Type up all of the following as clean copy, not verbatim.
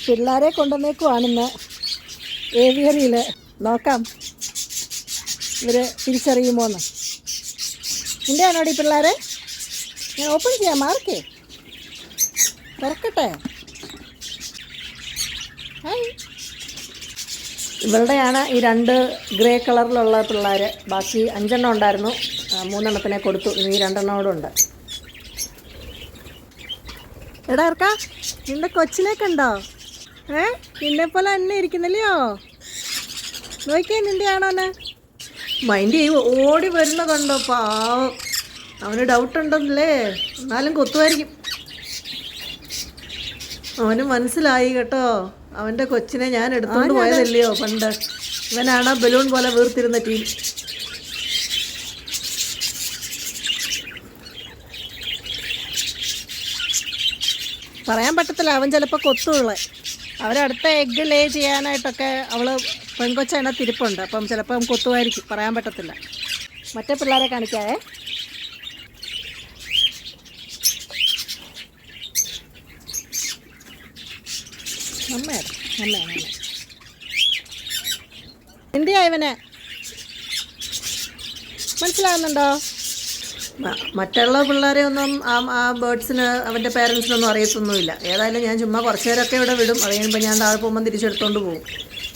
പിള്ളേരെ കൊണ്ടുവന്നേക്കുവാണിന്ന് ഏവിയറിയിൽ. നോക്കാം ഇവർ തിരിച്ചറിയുമോന്ന്. നിൻ്റെ ആണോടി പിള്ളേരെ? ഞാൻ ഓപ്പൺ ചെയ്യാം, മാർക്കേ തുറക്കട്ടെ. ഇവളുടെയാണ് ഈ 2 ഗ്രേ കളറിലുള്ള പിള്ളേർ. ബാക്കി 5 ഉണ്ടായിരുന്നു, 3 കൊടുത്തു. ഇനി 2 ഉണ്ട്. എടാ ഇറക്കാ, നിന്റെ കൊച്ചിലേക്കുണ്ടോ? നിന്നെപ്പോലെ തന്നെ ഇരിക്കുന്നില്ലയോ? നോക്കിയേ, നിന്റെ ആണോന്ന് മൈൻഡ് ചെയ്യും. ഓടി വരുന്ന കണ്ടോ, പാവം. അവന് ഡൗട്ട് ഉണ്ടെന്നല്ലേ, എന്നാലും കൊത്തുമായിരിക്കും. അവന് മനസ്സിലായി കേട്ടോ, അവൻ്റെ കൊച്ചിനെ ഞാൻ എടുത്തുകൊണ്ട് പോയതല്ലയോ പണ്ട്. ഇവനാണ് ബലൂൺ പോലെ വീർത്തിരുന്ന ടീം. പറയാൻ പറ്റത്തില്ല, അവൻ ചിലപ്പോൾ കൊത്തുകളെ. അവരടുത്ത എഗ്ഗ് ലേ ചെയ്യാനായിട്ടൊക്കെ അവൾ പെൺകൊച്ചതിനെ തിരിപ്പുണ്ട്. അപ്പം ചിലപ്പം കൊത്തുമായിരിക്കും, പറയാൻ പറ്റത്തില്ല. മറ്റേ പിള്ളേരെ കാണിക്കാവേ. അമ്മ എന്തിയാ ഇവന് മനസ്സിലാകുന്നുണ്ടോ? മറ്റുള്ള പിള്ളേരെ ഒന്നും ആ ബേർഡ്സിന് അവൻ്റെ പേരൻസിനൊന്നും അറിയത്തൊന്നുമില്ല. ഏതായാലും ഞാൻ ചുമ്മാ കുറച്ച് നേരമൊക്കെ ഇവിടെ വിടും. അത് കഴിയുമ്പോൾ ഞാൻ താഴെ പോകുമ്പം തിരിച്ചെടുത്തോണ്ട് പോകും.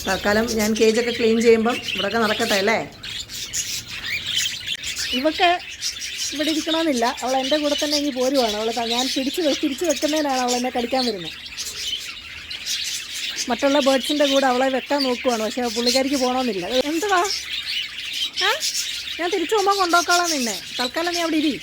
തൽക്കാലം ഞാൻ കേജൊക്കെ ക്ലീൻ ചെയ്യുമ്പം ഇവിടെയൊക്കെ നടക്കട്ടെ അല്ലേ. ഇവൾക്ക് ഇവിടെ ഇരിക്കണമെന്നില്ല, അവൾ എൻ്റെ കൂടെ തന്നെ ഇനി പോരുവാണ്. അവൾ ഞാൻ തിരിച്ച് വെക്കുന്നതിനാണ് അവൾ എന്നെ കടിക്കാൻ വരുന്നത്. മറ്റുള്ള ബേർഡ്സിൻ്റെ കൂടെ അവളെ വെക്കാൻ നോക്കുവാണ്, പക്ഷേ പുള്ളിക്കാരിക്ക് പോകണമെന്നില്ല. എന്തുവാ? ഞാൻ തിരിച്ചു പോകുമ്പോൾ കൊണ്ടുപോക്കോളാം നിന്നെ. തൽക്കാലം നീ അവിടെ ഇരി.